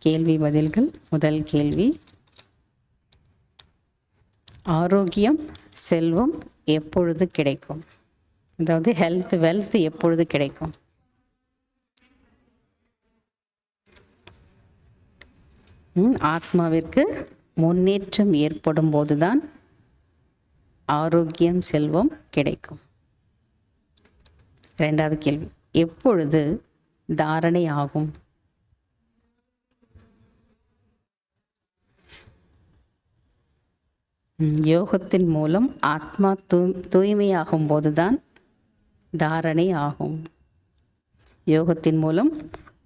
கேள்வி பதில்கள். முதல் கேள்வி, ஆரோக்கியம் செல்வம் எப்பொழுது கிடைக்கும்? அதாவது ஹெல்த் வெல்த் எப்பொழுது கிடைக்கும்? ஆத்மாவிற்கு முன்னேற்றம் ஏற்படும் போதுதான் ஆரோக்கியம் செல்வம் கிடைக்கும். இரண்டாவது கேள்வி, எப்பொழுது தாரணை ஆகும்? யோகத்தின் மூலம் ஆத்மா தூய்மையாகும் போதுதான் தாரணை ஆகும். யோகத்தின் மூலம்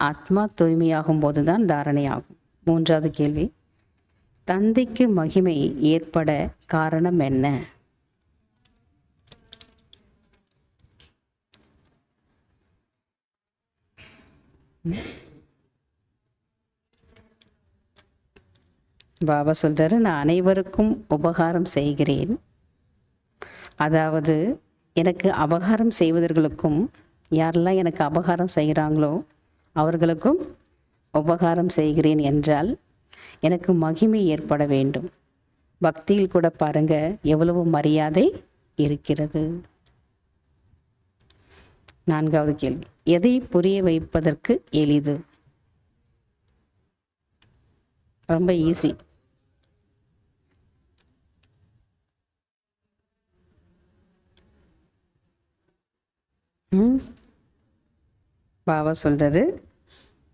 ஆத்மா தூய்மையாகும் போதுதான் தாரணை ஆகும். மூன்றாவது கேள்வி, தந்தைக்கு மகிமை ஏற்பட காரணம் என்ன? பாபா சொல்றாரு, நான் அனைவருக்கும் உபகாரம் செய்கிறேன். அதாவது எனக்கு அபகாரம் செய்வதற்கும், யாரெல்லாம் எனக்கு அபகாரம் செய்கிறாங்களோ அவர்களுக்கும் உபகாரம் செய்கிறேன் என்றால் எனக்கு மகிமை ஏற்பட வேண்டும். பக்தியில் கூட பாருங்க எவ்வளவு மரியாதை இருக்கிறது. நான்காவது கேள்வி, எதை புரிய வைப்பதற்கு எளிது? ரொம்ப ஈஸி. பாபா சொல்றது,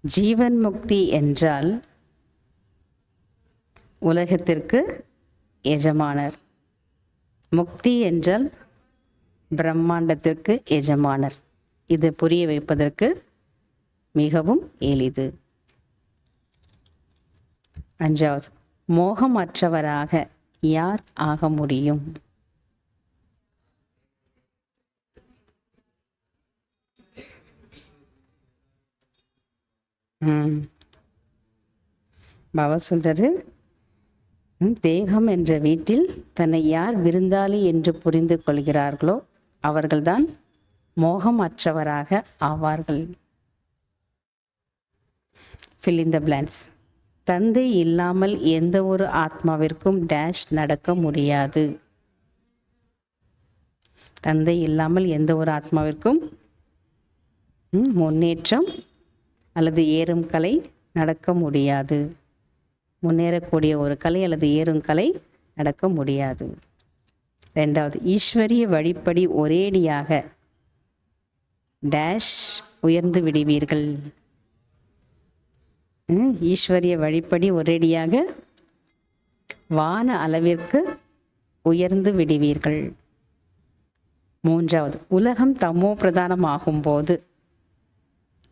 ஜீவன் முக்தி என்றால் உலகத்திற்கு எஜமானர், முக்தி என்றால் பிரம்மாண்டத்திற்கு எஜமானர். இது புரிய வைப்பதற்கு மிகவும் எளிது. அஞ்சாவது, மோகமற்றவராக யார் ஆக முடியும்? பாபா சொல்றாரு, தேகம் என்ற வீட்டில் தன்னை யார் விருந்தாளி என்று புரிந்து கொள்கிறார்களோ அவர்கள்தான் மோகம் அற்றவராக ஆவார்கள். fill in the blanks. தந்தை இல்லாமல் எந்த ஒரு ஆத்மாவிற்கும் டேஷ் நடக்க முடியாது. தந்தை இல்லாமல் எந்த ஒரு ஆத்மாவிற்கும் முன்னேற்றம் அல்லது ஏறும் கலை நடக்க முடியாது. முன்னேறக்கூடிய ஒரு கலை அல்லது ஏறும் கலை நடக்க முடியாது. ரெண்டாவது, ஈஸ்வரிய வழிப்படி ஒரேடியாக டேஷ் உயர்ந்து விடுவீர்கள். ஈஸ்வரிய வழிப்படி ஒரேடியாக வான அளவிற்கு உயர்ந்து விடுவீர்கள். மூன்றாவது, உலகம் தமோ பிரதானமாகும் போது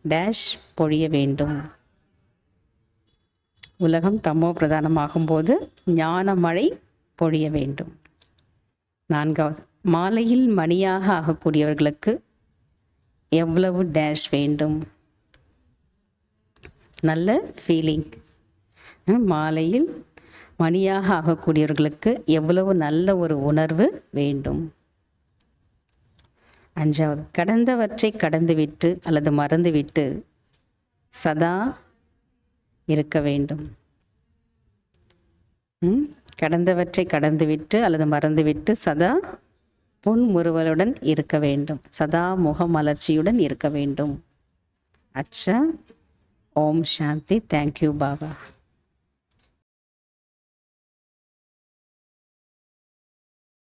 டேஷ் பொழிய வேண்டும். உலகம் தமோ பிரதானமாகும் போது ஞான மழை பொழிய வேண்டும். நான்காவது, மாலையில் மணியாக ஆகக்கூடியவர்களுக்கு எவ்வளவு டேஷ் வேண்டும்? நல்ல ஃபீலிங். மாலையில் மணியாக ஆகக்கூடியவர்களுக்கு எவ்வளவு நல்ல ஒரு உணர்வு வேண்டும். அஞ்சாவது, கடந்தவற்றை கடந்துவிட்டு அல்லது மறந்துவிட்டு சதா இருக்க வேண்டும். கடந்தவற்றை கடந்துவிட்டு அல்லது மறந்துவிட்டு சதா புன்முறுவலுடன் இருக்க வேண்டும். சதா முகமலர்ச்சியுடன் இருக்க வேண்டும். அச்சா. ஓம் சாந்தி. தேங்க்யூ பாபா.